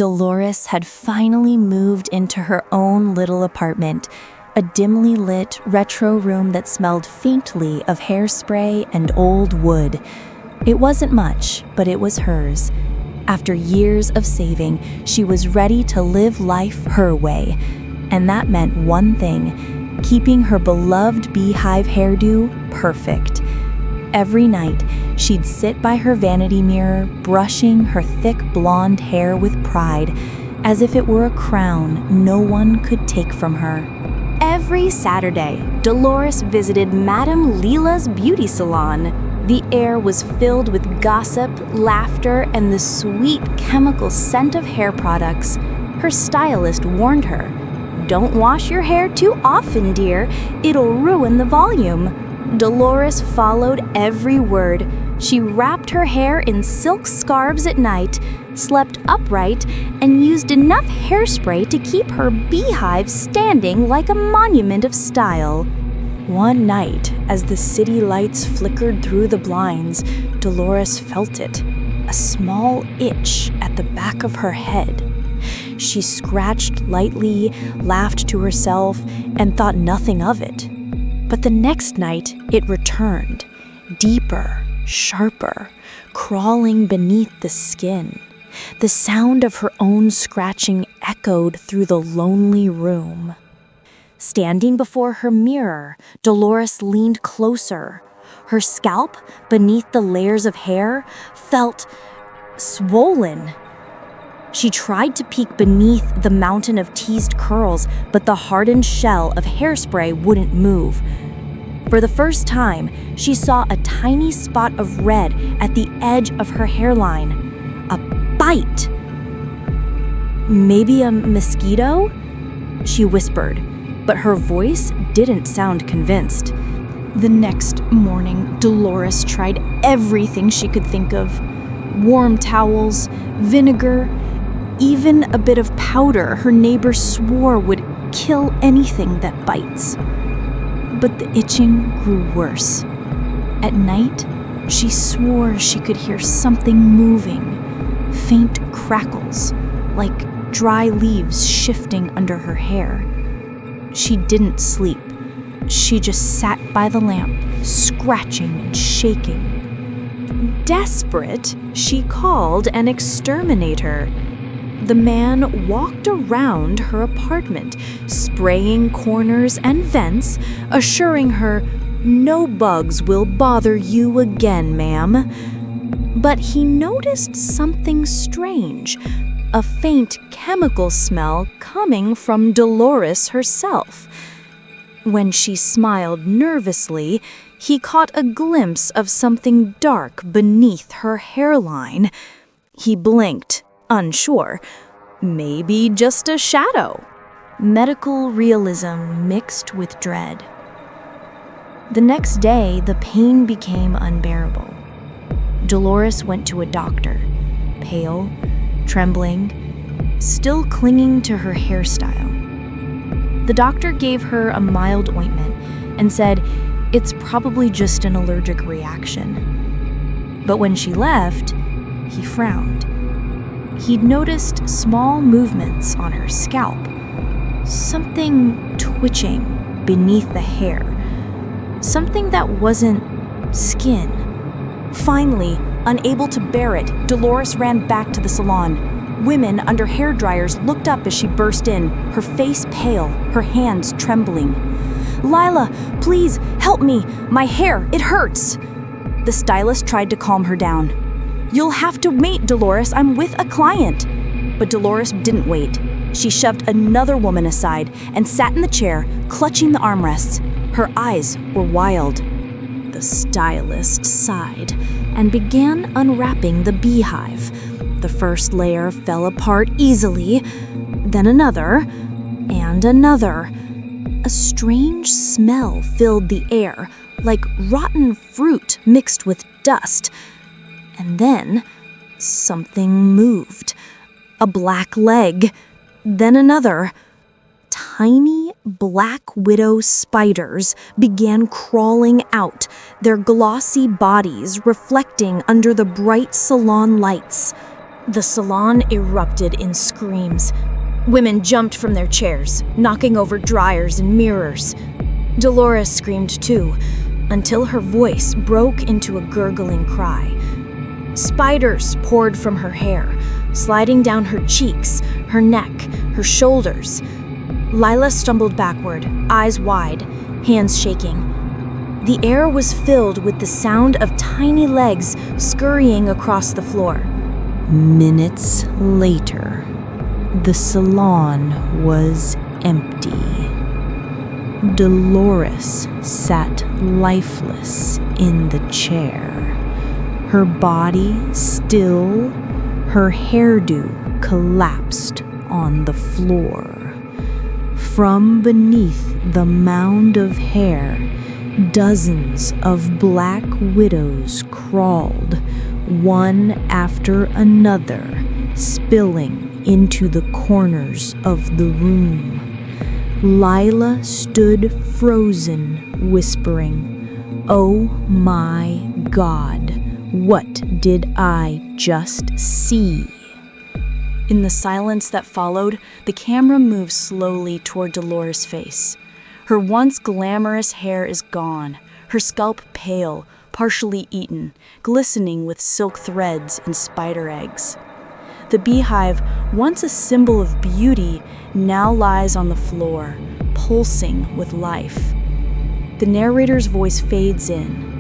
Dolores had finally moved into her own little apartment, a dimly lit retro room that smelled faintly of hairspray and old wood. It wasn't much, but it was hers. After years of saving, she was ready to live life her way. And that meant one thing: keeping her beloved beehive hairdo perfect. Every night, she'd sit by her vanity mirror, brushing her thick blonde hair with pride, as if it were a crown no one could take from her. Every Saturday, Dolores visited Madame Leela's beauty salon. The air was filled with gossip, laughter, and the sweet chemical scent of hair products. Her stylist warned her, "Don't wash your hair too often, dear. It'll ruin the volume." Dolores followed every word. She wrapped her hair in silk scarves at night, slept upright, and used enough hairspray to keep her beehive standing like a monument of style. One night, as the city lights flickered through the blinds, Dolores felt it, a small itch at the back of her head. She scratched lightly, laughed to herself, and thought nothing of it. But the next night, it returned, deeper, sharper, crawling beneath the skin. The sound of her own scratching echoed through the lonely room. Standing before her mirror, Dolores leaned closer. Her scalp, beneath the layers of hair, felt swollen. She tried to peek beneath the mountain of teased curls, but the hardened shell of hairspray wouldn't move. For the first time, she saw a tiny spot of red at the edge of her hairline. A bite. "Maybe a mosquito?" she whispered, but her voice didn't sound convinced. The next morning, Dolores tried everything she could think of. Warm towels, vinegar, even a bit of powder her neighbors swore would kill anything that bites. But the itching grew worse. At night, she swore she could hear something moving, faint crackles, like dry leaves shifting under her hair. She didn't sleep. She just sat by the lamp, scratching and shaking. Desperate, she called an exterminator. The man walked around her apartment, spraying corners and vents, assuring her, "No bugs will bother you again, ma'am." But he noticed something strange, a faint chemical smell coming from Dolores herself. When she smiled nervously, he caught a glimpse of something dark beneath her hairline. He blinked, unsure. Maybe just a shadow. Medical realism mixed with dread. The next day, the pain became unbearable. Dolores went to a doctor, pale, trembling, still clinging to her hairstyle. The doctor gave her a mild ointment and said, "It's probably just an allergic reaction." But when she left, he frowned. He'd noticed small movements on her scalp, something twitching beneath the hair, something that wasn't skin. Finally, unable to bear it, Dolores ran back to the salon. Women under hair dryers looked up as she burst in, her face pale, her hands trembling. "Lila, please, help me! My hair, it hurts!" The stylist tried to calm her down. "You'll have to wait, Dolores, I'm with a client." But Dolores didn't wait. She shoved another woman aside and sat in the chair, clutching the armrests. Her eyes were wild. The stylist sighed and began unwrapping the beehive. The first layer fell apart easily, then another, and another. A strange smell filled the air, like rotten fruit mixed with dust. And then, something moved. A black leg, then another. Tiny black widow spiders began crawling out, their glossy bodies reflecting under the bright salon lights. The salon erupted in screams. Women jumped from their chairs, knocking over dryers and mirrors. Dolores screamed too, until her voice broke into a gurgling cry. Spiders poured from her hair, sliding down her cheeks, her neck, her shoulders. Lila stumbled backward, eyes wide, hands shaking. The air was filled with the sound of tiny legs scurrying across the floor. Minutes later, the salon was empty. Dolores sat lifeless in the chair, her body still, her hairdo collapsed on the floor. From beneath the mound of hair, dozens of black widows crawled, one after another, spilling into the corners of the room. Lila stood frozen, whispering, "Oh my God, what did I just see?" In the silence that followed, the camera moved slowly toward Dolores' face. Her once glamorous hair is gone, her scalp pale, partially eaten, glistening with silk threads and spider eggs. The beehive, once a symbol of beauty, now lies on the floor, pulsing with life. The narrator's voice fades in,